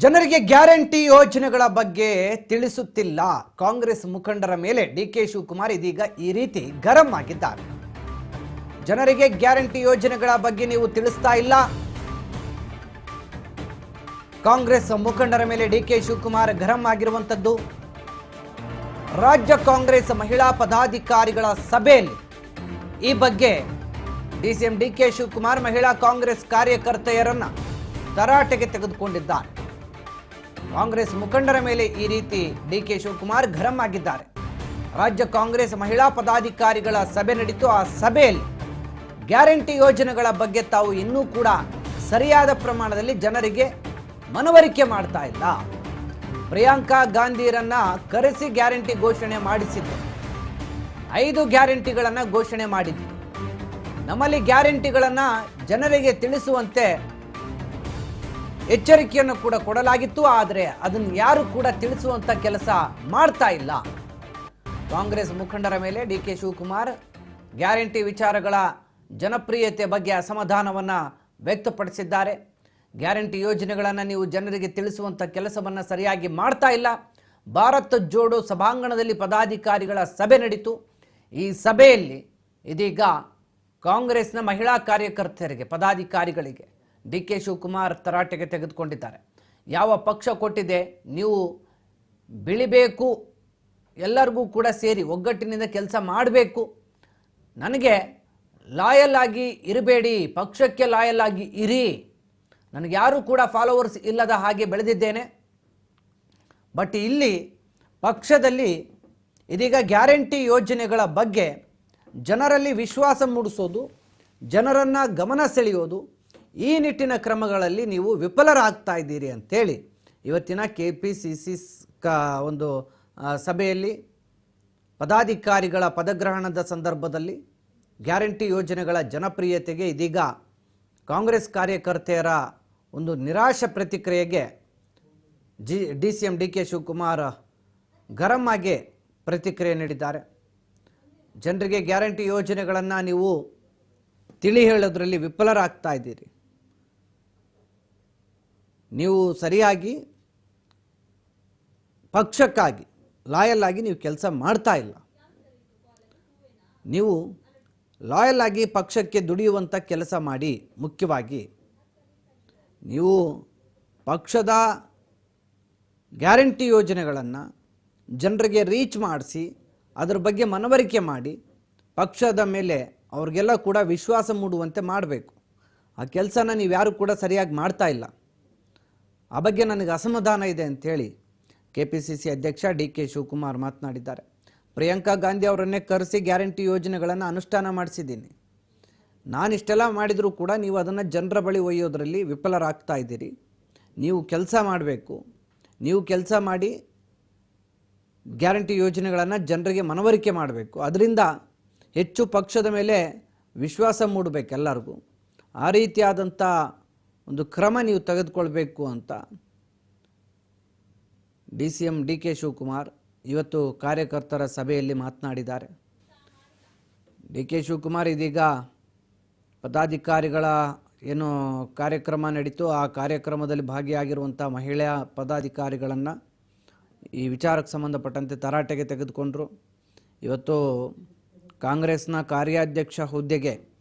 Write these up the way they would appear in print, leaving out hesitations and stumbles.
ಜನರಿಗೆ ಗ್ಯಾರಂಟಿ ಯೋಜನೆಗಳ ಬಗ್ಗೆ ತಿಳಿಸುತ್ತಿಲ್ಲ. ಕಾಂಗ್ರೆಸ್ ಮುಖಂಡರ ಮೇಲೆ ಡಿಕೆ ಶಿವಕುಮಾರ್ ಇದೀಗ ಈ ರೀತಿ ಗರಂ ಆಗಿದ್ದಾರೆ. ಜನರಿಗೆ ಗ್ಯಾರಂಟಿ ಯೋಜನೆಗಳ ಬಗ್ಗೆ ನೀವು ತಿಳಿಸ್ತಾ ಇಲ್ಲ. ಕಾಂಗ್ರೆಸ್ ಮುಖಂಡರ ಮೇಲೆ ಡಿಕೆ ಶಿವಕುಮಾರ್ ಗರಂ ಆಗಿರುವಂತದ್ದು. ರಾಜ್ಯ ಕಾಂಗ್ರೆಸ್ ಮಹಿಳಾ ಪದಾಧಿಕಾರಿಗಳ ಸಭೆಯಲ್ಲಿ ಈ ಬಗ್ಗೆ ಡಿಸಿಎಂ ಡಿಕೆ ಶಿವಕುಮಾರ್ ಮಹಿಳಾ ಕಾಂಗ್ರೆಸ್ ಕಾರ್ಯಕರ್ತೆಯರನ್ನ ತರಾಟೆಗೆ ತೆಗೆದುಕೊಂಡಿದ್ದಾರೆ. ಕಾಂಗ್ರೆಸ್ ಮುಖಂಡರ ಮೇಲೆ ಈ ರೀತಿ ಡಿಕೆ ಶಿವಕುಮಾರ್ ಗರಂ ಆಗಿದ್ದಾರೆ. ರಾಜ್ಯ ಕಾಂಗ್ರೆಸ್ ಮಹಿಳಾ ಪದಾಧಿಕಾರಿಗಳ ಸಭೆ ನಡೀತು. ಆ ಸಭೆಯಲ್ಲಿ ಗ್ಯಾರಂಟಿ ಯೋಜನೆಗಳ ಬಗ್ಗೆ ತಾವು ಇನ್ನೂ ಕೂಡ ಸರಿಯಾದ ಪ್ರಮಾಣದಲ್ಲಿ ಜನರಿಗೆ ಮನವರಿಕೆ ಮಾಡ್ತಾ ಇಲ್ಲ. ಪ್ರಿಯಾಂಕಾ ಗಾಂಧಿರನ್ನ ಕರೆಸಿ ಗ್ಯಾರಂಟಿ ಘೋಷಣೆ ಮಾಡಿಸಿದ್ದು, 5 ಗ್ಯಾರಂಟಿಗಳನ್ನ ಘೋಷಣೆ ಮಾಡಿದ್ದು. ನಮ್ಮಲ್ಲಿ ಗ್ಯಾರಂಟಿಗಳನ್ನ ಜನರಿಗೆ ತಿಳಿಸುವಂತೆ ಎಚ್ಚರಿಕೆಯನ್ನು ಕೂಡ ಕೊಡಲಾಗಿತ್ತು. ಆದರೆ ಅದನ್ನು ಯಾರು ಕೂಡ ತಿಳಿಸುವಂತ ಕೆಲಸ ಮಾಡ್ತಾ ಇಲ್ಲ. ಕಾಂಗ್ರೆಸ್ ಮುಖಂಡರ ಮೇಲೆ ಡಿಕೆ ಶಿವಕುಮಾರ್ ಗ್ಯಾರಂಟಿ ವಿಚಾರಗಳ ಜನಪ್ರಿಯತೆ ಬಗ್ಗೆ ಅಸಮಾಧಾನವನ್ನ ವ್ಯಕ್ತಪಡಿಸಿದ್ದಾರೆ. ಗ್ಯಾರಂಟಿ ಯೋಜನೆಗಳನ್ನು ನೀವು ಜನರಿಗೆ ತಿಳಿಸುವಂತ ಕೆಲಸವನ್ನ ಸರಿಯಾಗಿ ಮಾಡ್ತಾ ಇಲ್ಲ. ಭಾರತ್ ಜೋಡೋ ಸಭಾಂಗಣದಲ್ಲಿ ಪದಾಧಿಕಾರಿಗಳ ಸಭೆ ನಡೀತು. ಈ ಸಭೆಯಲ್ಲಿ ಇದೀಗ ಕಾಂಗ್ರೆಸ್ನ ಮಹಿಳಾ ಕಾರ್ಯಕರ್ತೆಯರಿಗೆ ಪದಾಧಿಕಾರಿಗಳಿಗೆ ಡಿಕೆ ಶಿವಕುಮಾರ್ ತರಾಟೆಗೆ ತೆಗೆದುಕೊಂಡಿದ್ದಾರೆ. ಯಾವ ಪಕ್ಷ ಕೊಟ್ಟಿದೆ, ನೀವು ಬೆಳಿಬೇಕು, ಎಲ್ಲರಿಗೂ ಕೂಡ ಸೇರಿ ಒಗ್ಗಟ್ಟಿನಿಂದ ಕೆಲಸ ಮಾಡಬೇಕು, ನನಗೆ ಲಾಯಲ್ ಆಗಿ ಇರಬೇಡಿ, ಪಕ್ಷಕ್ಕೆ ಲಾಯಲ್ ಆಗಿ ಇರಿ, ನನಗೆ ಯಾರೂ ಕೂಡ ಫಾಲೋವರ್ಸ್ ಇಲ್ಲದ ಹಾಗೆ ಬೆಳೆದಿದ್ದೇನೆ. ಬಟ್ ಇಲ್ಲಿ ಪಕ್ಷದಲ್ಲಿ ಇದೀಗ ಗ್ಯಾರಂಟಿ ಯೋಜನೆಗಳ ಬಗ್ಗೆ ಜನರಲ್ಲಿ ವಿಶ್ವಾಸ ಮೂಡಿಸೋದು, ಜನರನ್ನು ಗಮನ ಸೆಳೆಯೋದು, ಈ ನಿಟ್ಟಿನ ಕ್ರಮಗಳಲ್ಲಿ ನೀವು ವಿಫಲರಾಗ್ತಾ ಇದ್ದೀರಿ ಅಂತೇಳಿ ಇವತ್ತಿನ KPCC ಒಂದು ಸಭೆಯಲ್ಲಿ ಪದಾಧಿಕಾರಿಗಳ ಪದಗ್ರಹಣದ ಸಂದರ್ಭದಲ್ಲಿ ಗ್ಯಾರಂಟಿ ಯೋಜನೆಗಳ ಜನಪ್ರಿಯತೆಗೆ ಇದೀಗ ಕಾಂಗ್ರೆಸ್ ಕಾರ್ಯಕರ್ತೆಯರ ಒಂದು ನಿರಾಶ ಪ್ರತಿಕ್ರಿಯೆಗೆ DCM ಡಿಕೆ ಶಿವಕುಮಾರ್ ಗರಂ ಆಗಿ ಪ್ರತಿಕ್ರಿಯೆ ನೀಡಿದ್ದಾರೆ. ಜನರಿಗೆ ಗ್ಯಾರಂಟಿ ಯೋಜನೆಗಳನ್ನು ನೀವು ತಿಳಿ ಹೇಳೋದ್ರಲ್ಲಿ ವಿಫಲರಾಗ್ತಾ ಇದ್ದೀರಿ. ನೀವು ಸರಿಯಾಗಿ ಪಕ್ಷಕ್ಕಾಗಿ ಲಾಯಲ್ ಆಗಿ ನೀವು ಕೆಲಸ ಮಾಡ್ತಾ ಇಲ್ಲ. ನೀವು ಲಾಯಲ್ ಆಗಿ ಪಕ್ಷಕ್ಕೆ ದುಡಿಯುವಂಥ ಕೆಲಸ ಮಾಡಿ. ಮುಖ್ಯವಾಗಿ ನೀವು ಪಕ್ಷದ ಗ್ಯಾರಂಟಿ ಯೋಜನೆಗಳನ್ನು ಜನರಿಗೆ ರೀಚ್ ಮಾಡಿಸಿ ಅದರ ಬಗ್ಗೆ ಮನವರಿಕೆ ಮಾಡಿ ಪಕ್ಷದ ಮೇಲೆ ಅವ್ರಿಗೆಲ್ಲ ಕೂಡ ವಿಶ್ವಾಸ ಮೂಡುವಂತೆ ಮಾಡಬೇಕು. ಆ ಕೆಲಸನ ನೀವು ಯಾರು ಕೂಡ ಸರಿಯಾಗಿ ಮಾಡ್ತಾ ಇಲ್ಲ. ಆ ಬಗ್ಗೆ ನನಗೆ ಅಸಮಾಧಾನ ಇದೆ ಅಂಥೇಳಿ KPCC ಅಧ್ಯಕ್ಷ ಡಿಕೆ ಶಿವಕುಮಾರ್ ಮಾತನಾಡಿದ್ದಾರೆ. ಪ್ರಿಯಾಂಕಾ ಗಾಂಧಿ ಅವರನ್ನೇ ಕರೆಸಿ ಗ್ಯಾರಂಟಿ ಯೋಜನೆಗಳನ್ನು ಅನುಷ್ಠಾನ ಮಾಡಿಸಿದ್ದೀನಿ. ನಾನಿಷ್ಟೆಲ್ಲ ಮಾಡಿದರೂ ಕೂಡ ನೀವು ಅದನ್ನು ಜನರ ಬಳಿ ಒಯ್ಯೋದ್ರಲ್ಲಿ ವಿಫಲರಾಗ್ತಾ ಇದ್ದೀರಿ. ನೀವು ಕೆಲಸ ಮಾಡಬೇಕು. ನೀವು ಕೆಲಸ ಮಾಡಿ ಗ್ಯಾರಂಟಿ ಯೋಜನೆಗಳನ್ನು ಜನರಿಗೆ ಮನವರಿಕೆ ಮಾಡಬೇಕು. ಅದರಿಂದ ಹೆಚ್ಚು ಪಕ್ಷದ ಮೇಲೆ ವಿಶ್ವಾಸ ಮೂಡಬೇಕು ಎಲ್ಲರಿಗೂ. ಆ ರೀತಿಯಾದಂಥ ಒಂದು ಕ್ರಮ ನೀವು ತೆಗೆದುಕೊಳ್ಬೇಕು ಅಂತ DCM ಡಿಕೆ ಶಿವಕುಮಾರ್ ಇವತ್ತು ಕಾರ್ಯಕರ್ತರ ಸಭೆಯಲ್ಲಿ ಮಾತನಾಡಿದ್ದಾರೆ. ಡಿಕೆ ಶಿವಕುಮಾರ್ ಇದೀಗ ಪದಾಧಿಕಾರಿಗಳ ಏನು ಕಾರ್ಯಕ್ರಮ ನಡೀತು, ಆ ಕಾರ್ಯಕ್ರಮದಲ್ಲಿ ಭಾಗಿಯಾಗಿರುವಂಥ ಮಹಿಳಾ ಪದಾಧಿಕಾರಿಗಳನ್ನು ಈ ವಿಚಾರಕ್ಕೆ ಸಂಬಂಧಪಟ್ಟಂತೆ ತರಾಟೆಗೆ ತೆಗೆದುಕೊಂಡರು. ಇವತ್ತು ಕಾಂಗ್ರೆಸ್ನ ಕಾರ್ಯಾಧ್ಯಕ್ಷ ಹುದ್ದೆಗೆ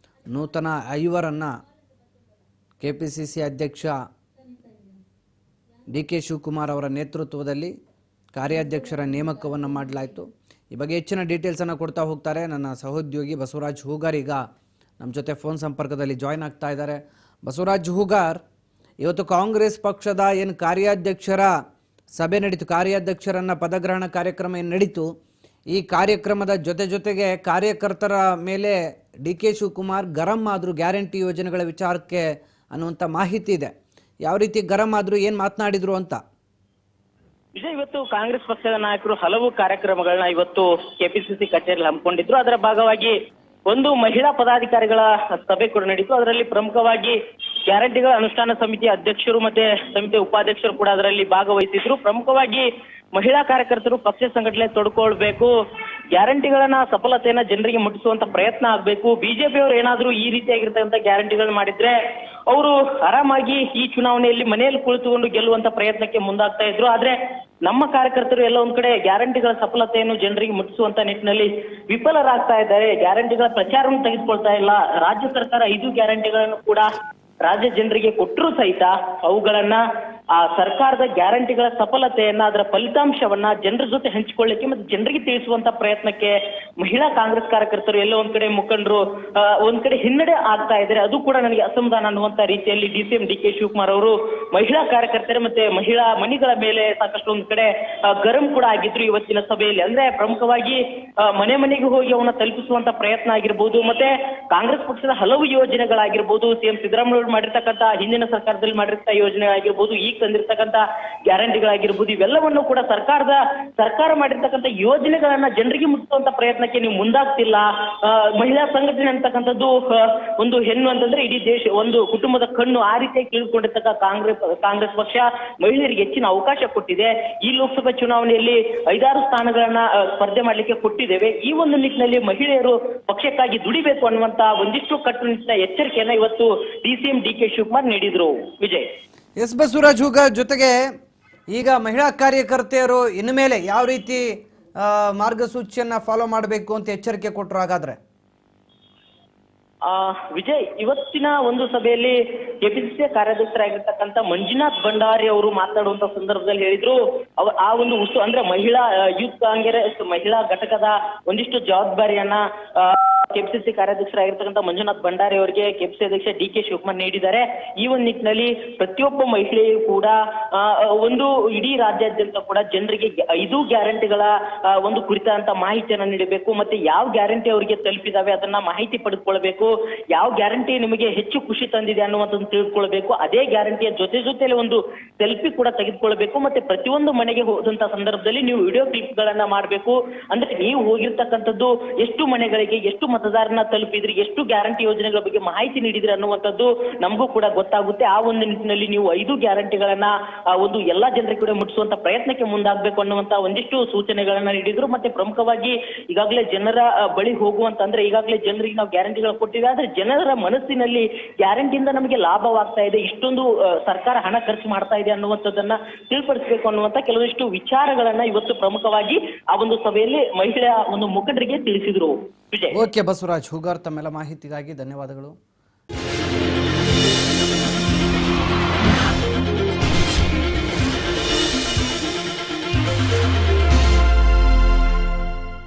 ನೂತನ 5 KPCC ಅಧ್ಯಕ್ಷ ಡಿಕೆ ಶಿವಕುಮಾರ್ ಅವರ ನೇತೃತ್ವದಲ್ಲಿ ಕಾರ್ಯಾಧ್ಯಕ್ಷರ ನೇಮಕವನ್ನು ಮಾಡಲಾಯಿತು. ಈ ಬಗ್ಗೆ ಹೆಚ್ಚಿನ ಡೀಟೇಲ್ಸನ್ನು ಕೊಡ್ತಾ ಹೋಗ್ತಾರೆ ನನ್ನ ಸಹೋದ್ಯೋಗಿ ಬಸವರಾಜ್ ಹೂಗಾರ್. ಈಗ ನಮ್ಮ ಜೊತೆ ಫೋನ್ ಸಂಪರ್ಕದಲ್ಲಿ ಜಾಯ್ನ್ ಆಗ್ತಾ ಇದ್ದಾರೆ. ಬಸವರಾಜ್ ಹೂಗಾರ್, ಇವತ್ತು ಕಾಂಗ್ರೆಸ್ ಪಕ್ಷದ ಏನು ಕಾರ್ಯಾಧ್ಯಕ್ಷರ ಸಭೆ ನಡೀತು, ಕಾರ್ಯಾಧ್ಯಕ್ಷರನ್ನು ಪದಗ್ರಹಣ ಕಾರ್ಯಕ್ರಮ ಏನು ನಡೀತು, ಈ ಕಾರ್ಯಕ್ರಮದ ಜೊತೆಗೆ ಕಾರ್ಯಕರ್ತರ ಮೇಲೆ ಡಿಕೆ ಶಿವಕುಮಾರ್ ಗರಂ ಆದರೂ ಗ್ಯಾರಂಟಿ ಯೋಜನೆಗಳ ವಿಚಾರಕ್ಕೆ ಅನ್ನುವಂಥ ಮಾಹಿತಿ ಇದೆ. ಯಾವ ರೀತಿ ಗರಂ ಆದರೂ, ಏನು ಮಾತನಾಡಿದ್ರು ಅಂತ? ವಿಜಯ್, ಇವತ್ತು ಕಾಂಗ್ರೆಸ್ ಪಕ್ಷದ ನಾಯಕರು ಹಲವು ಕಾರ್ಯಕ್ರಮಗಳನ್ನ ಇವತ್ತು KPCC ಕಚೇರಿಯಲ್ಲಿ ಹಮ್ಮಿಕೊಂಡಿದ್ರು. ಅದರ ಭಾಗವಾಗಿ ಒಂದು ಮಹಿಳಾ ಪದಾಧಿಕಾರಿಗಳ ಸಭೆ ಕೂಡ ನಡೀತು. ಅದರಲ್ಲಿ ಪ್ರಮುಖವಾಗಿ ಗ್ಯಾರಂಟಿಗಳ ಅನುಷ್ಠಾನ ಸಮಿತಿ ಅಧ್ಯಕ್ಷರು ಮತ್ತೆ ಸಮಿತಿ ಉಪಾಧ್ಯಕ್ಷರು ಕೂಡ ಅದರಲ್ಲಿ ಭಾಗವಹಿಸಿದ್ರು. ಪ್ರಮುಖವಾಗಿ ಮಹಿಳಾ ಕಾರ್ಯಕರ್ತರು ಪಕ್ಷ ಸಂಘಟನೆ ತೊಡ್ಕೊಳ್ಬೇಕು, ಗ್ಯಾರಂಟಿಗಳನ್ನ ಸಫಲತೆಯನ್ನ ಜನರಿಗೆ ಮುಟ್ಟಿಸುವಂತ ಪ್ರಯತ್ನ ಆಗ್ಬೇಕು. ಬಿಜೆಪಿ ಅವರು ಏನಾದ್ರೂ ಈ ರೀತಿಯಾಗಿರ್ತಕ್ಕಂಥ ಗ್ಯಾರಂಟಿಗಳನ್ನ ಮಾಡಿದ್ರೆ ಅವರು ಆರಾಮಾಗಿ ಈ ಚುನಾವಣೆಯಲ್ಲಿ ಮನೆಯಲ್ಲಿ ಕುಳಿತುಕೊಂಡು ಗೆಲ್ಲುವಂತ ಪ್ರಯತ್ನಕ್ಕೆ ಮುಂದಾಗ್ತಾ ಇದ್ರು. ಆದ್ರೆ ನಮ್ಮ ಕಾರ್ಯಕರ್ತರು ಎಲ್ಲ ಒಂದ್ ಕಡೆ ಗ್ಯಾರಂಟಿಗಳ ಸಫಲತೆಯನ್ನು ಜನರಿಗೆ ಮುಟ್ಟಿಸುವಂತ ನಿಟ್ಟಿನಲ್ಲಿ ವಿಫಲರಾಗ್ತಾ ಇದ್ದಾರೆ. ಗ್ಯಾರಂಟಿಗಳ ಪ್ರಚಾರವನ್ನು ತೆಗೆದುಕೊಳ್ತಾ ಇಲ್ಲ. ರಾಜ್ಯ ಸರ್ಕಾರ 5 ಗ್ಯಾರಂಟಿಗಳನ್ನು ಕೂಡ ರಾಜ್ಯ ಜನರಿಗೆ ಕೊಟ್ಟರೂ ಸಹಿತ ಅವುಗಳನ್ನ ಆ ಸರ್ಕಾರದ ಗ್ಯಾರಂಟಿಗಳ ಸಫಲತೆಯನ್ನ ಅದರ ಫಲಿತಾಂಶವನ್ನ ಜನರ ಜೊತೆ ಹಂಚಿಕೊಳ್ಳಿಕ್ಕೆ ಮತ್ತೆ ಜನರಿಗೆ ತಿಳಿಸುವಂತ ಪ್ರಯತ್ನಕ್ಕೆ ಮಹಿಳಾ ಕಾಂಗ್ರೆಸ್ ಕಾರ್ಯಕರ್ತರು ಎಲ್ಲ ಒಂದ್ ಕಡೆ ಮುಖಂಡರು ಒಂದ್ ಕಡೆ ಹಿನ್ನಡೆ ಆಗ್ತಾ ಇದ್ದಾರೆ. ಅದು ಕೂಡ ನನಗೆ ಅಸಮಾಧಾನ ಅನ್ನುವಂತ ರೀತಿಯಲ್ಲಿ DCM DK ಶಿವಕುಮಾರ್ ಅವರು ಮಹಿಳಾ ಕಾರ್ಯಕರ್ತರು ಮತ್ತೆ ಮಹಿಳಾ ಮಣಿಗಳ ಮೇಲೆ ಸಾಕಷ್ಟು ಒಂದ್ ಕಡೆ ಗರಂ ಕೂಡ ಆಗಿದ್ರು ಇವತ್ತಿನ ಸಭೆಯಲ್ಲಿ. ಅಂದ್ರೆ ಪ್ರಮುಖವಾಗಿ ಮನೆ ಮನೆಗೆ ಹೋಗಿ ಅವನ್ನ ತಲುಪಿಸುವಂತ ಪ್ರಯತ್ನ ಆಗಿರ್ಬೋದು, ಮತ್ತೆ ಕಾಂಗ್ರೆಸ್ ಪಕ್ಷದ ಹಲವು ಯೋಜನೆಗಳಾಗಿರ್ಬೋದು, CM ಸಿದ್ದರಾಮಯ್ಯ ಮಾಡಿರ್ತಕ್ಕಂಥ ಹಿಂದಿನ ಸರ್ಕಾರದಲ್ಲಿ ಮಾಡಿರ್ತಕ್ಕ ಯೋಜನೆ ಆಗಿರ್ಬೋದು, ಈಗ ತಂದಿರ್ತಕ್ಕಂಥ ಗ್ಯಾರಂಟಿಗಳಾಗಿರ್ಬೋದು, ಇವೆಲ್ಲವನ್ನು ಕೂಡ ಸರ್ಕಾರ ಮಾಡಿರ್ತಕ್ಕಂಥ ಯೋಜನೆಗಳನ್ನ ಜನರಿಗೆ ಮುಟ್ಟಿಸುವಂತ ಪ್ರಯತ್ನಕ್ಕೆ ನೀವು ಮುಂದಾಗ್ತಿಲ್ಲ. ಮಹಿಳಾ ಸಂಘಟನೆ ಅಂತಕ್ಕಂಥದ್ದು ಒಂದು ಹೆಣ್ಣು ಅಂತಂದ್ರೆ ಇಡೀ ದೇಶ ಒಂದು ಕುಟುಂಬದ ಕಣ್ಣು, ಆ ರೀತಿಯಾಗಿ ತಿಳಿದುಕೊಂಡಿರ್ತಕ್ಕ ಕಾಂಗ್ರೆಸ್ ಪಕ್ಷ ಮಹಿಳೆಯರಿಗೆ ಹೆಚ್ಚಿನ ಅವಕಾಶ ಕೊಟ್ಟಿದೆ. ಈ ಲೋಕಸಭಾ ಚುನಾವಣೆಯಲ್ಲಿ 5-6 ಸ್ಥಾನಗಳನ್ನ ಸ್ಪರ್ಧೆ ಮಾಡ್ಲಿಕ್ಕೆ ಕೊಟ್ಟಿದ್ದೇವೆ. ಈ ಒಂದು ನಿಟ್ಟಿನಲ್ಲಿ ಮಹಿಳೆಯರು ಪಕ್ಷಕ್ಕಾಗಿ ದುಡಿಬೇಕು ಅನ್ನುವಂತ ಒಂದಿಷ್ಟು ಕಟ್ಟುನಿಟ್ಟಿನ ಎಚ್ಚರಿಕೆಯನ್ನ ಇವತ್ತು DCM DK ಶಿವಕುಮಾರ್ ನೀಡಿದ್ರು. ವಿಜಯ್. ಎಸ್ ಬಸವರಾಜ್ ಹೂಗಾರ್, ಜೊತೆಗೆ ಈಗ ಮಹಿಳಾ ಕಾರ್ಯಕರ್ತೆಯರು ಇನ್ನು ಮೇಲೆ ಯಾವ ರೀತಿ ಮಾರ್ಗಸೂಚಿಯನ್ನ ಫಾಲೋ ಮಾಡಬೇಕು ಅಂತ ಎಚ್ಚರಿಕೆ ಕೊಟ್ಟರು ಹಾಗಾದ್ರೆ? ವಿಜಯ್, ಇವತ್ತಿನ ಒಂದು ಸಭೆಯಲ್ಲಿ ಕೆಪಿಸಿಸಿ ಕಾರ್ಯಾಧ್ಯಕ್ಷರಾಗಿರ್ತಕ್ಕಂಥ ಮಂಜುನಾಥ್ ಭಂಡಾರಿ ಅವರು ಮಾತನಾಡುವಂತ ಸಂದರ್ಭದಲ್ಲಿ ಹೇಳಿದ್ರು, ಆ ಒಂದು ಅಂದ್ರೆ ಮಹಿಳಾ ಯೂತ್ ಕಾಂಗ್ರೆಸ್ ಮಹಿಳಾ ಘಟಕದ ಒಂದಿಷ್ಟು ಜವಾಬ್ದಾರಿಯನ್ನ ಕೆಪಿಸಿಸಿ ಕಾರ್ಯಾಧ್ಯಕ್ಷರಾಗಿರ್ತಕ್ಕಂಥ ಮಂಜುನಾಥ್ ಭಂಡಾರಿ ಅವರಿಗೆ ಕೆಪಿಸಿಸಿ ಅಧ್ಯಕ್ಷ DK ಶಿವಕುಮಾರ್ ನೀಡಿದ್ದಾರೆ. ಈ ಒಂದು ನಿಟ್ಟಿನಲ್ಲಿ ಪ್ರತಿಯೊಬ್ಬ ಮಹಿಳೆಯೂ ಕೂಡ ಒಂದು ಇಡೀ ರಾಜ್ಯಾದ್ಯಂತ ಕೂಡ ಜನರಿಗೆ 5 ಗ್ಯಾರಂಟಿಗಳ ಒಂದು ಕುರಿತಾದಂತ ಮಾಹಿತಿಯನ್ನ ನೀಡಬೇಕು. ಮತ್ತೆ ಯಾವ ಗ್ಯಾರಂಟಿ ಅವರಿಗೆ ತಲುಪಿದಾವೆ ಅದನ್ನ ಮಾಹಿತಿ ಪಡೆದುಕೊಳ್ಬೇಕು. ಯಾವ ಗ್ಯಾರಂಟಿ ನಿಮಗೆ ಹೆಚ್ಚು ಖುಷಿ ತಂದಿದೆ ಅನ್ನುವಂಥದ್ದು ತಿಳಿದುಕೊಳ್ಬೇಕು. ಅದೇ ಗ್ಯಾರಂಟಿಯ ಜೊತೆಯಲ್ಲಿ ಒಂದು ಸೆಲ್ಫಿ ಕೂಡ ತೆಗೆದುಕೊಳ್ಬೇಕು. ಮತ್ತೆ ಪ್ರತಿಯೊಂದು ಮನೆಗೆ ಹೋದಂತ ಸಂದರ್ಭದಲ್ಲಿ ನೀವು ವಿಡಿಯೋ ಕ್ಲಿಪ್ ಗಳನ್ನ ಮಾಡಬೇಕು. ಅಂದ್ರೆ ನೀವು ಹೋಗಿರ್ತಕ್ಕಂಥದ್ದು ಎಷ್ಟು ಮನೆಗಳಿಗೆ, ಎಷ್ಟು ಮತದಾರನ ತಲುಪಿದ್ರಿ, ಎಷ್ಟು ಗ್ಯಾರಂಟಿ ಯೋಜನೆಗಳ ಬಗ್ಗೆ ಮಾಹಿತಿ ನೀಡಿದ್ರಿ ಅನ್ನುವಂಥದ್ದು ನಮಗೂ ಕೂಡ ಗೊತ್ತಾಗುತ್ತೆ. ಆ ಒಂದು ನಿಟ್ಟಿನಲ್ಲಿ ನೀವು 5 ಗ್ಯಾರಂಟಿಗಳನ್ನ ಒಂದು ಎಲ್ಲಾ ಜನರಿಗೆ ಕೂಡ ಮುಟ್ಟಿಸುವಂತ ಪ್ರಯತ್ನಕ್ಕೆ ಮುಂದಾಗಬೇಕು ಅನ್ನುವಂತ ಒಂದಿಷ್ಟು ಸೂಚನೆಗಳನ್ನ ನೀಡಿದ್ರು. ಮತ್ತೆ ಪ್ರಮುಖವಾಗಿ ಈಗಾಗಲೇ ಜನರ ಬಳಿ ಹೋಗುವಂತಂದ್ರೆ ಈಗಾಗಲೇ ಜನರಿಗೆ ನಾವು ಗ್ಯಾರಂಟಿಗಳು ಕೊಟ್ಟಿವೆ, ಆದ್ರೆ ಜನರ ಮನಸ್ಸಿನಲ್ಲಿ ಗ್ಯಾರಂಟಿಯಿಂದ ನಮಗೆ ಲಾಭವಾಗ್ತಾ ಇದೆ, ಇಷ್ಟೊಂದು ಸರ್ಕಾರ ಹಣ ಖರ್ಚು ಮಾಡ್ತಾ ಇದೆ ಅನ್ನುವಂಥದ್ದನ್ನ ತಿಳಿಪಡಿಸಬೇಕು ಅನ್ನುವಂತ ಕೆಲವೊಂದಿಷ್ಟು ವಿಚಾರಗಳನ್ನ ಇವತ್ತು ಪ್ರಮುಖವಾಗಿ ಆ ಒಂದು ಸಭೆಯಲ್ಲಿ ಮಹಿಳಾ ಒಂದು ಮುಖಂಡರಿಗೆ ತಿಳಿಸಿದ್ರು. ವಿಜಯ್. ಓಕೆ ಬಸವರಾಜ್ ಹೂಗಾರ್, ತಮ್ಮೆಲ್ಲ ಮಾಹಿತಿಗಾಗಿ ಧನ್ಯವಾದಗಳು.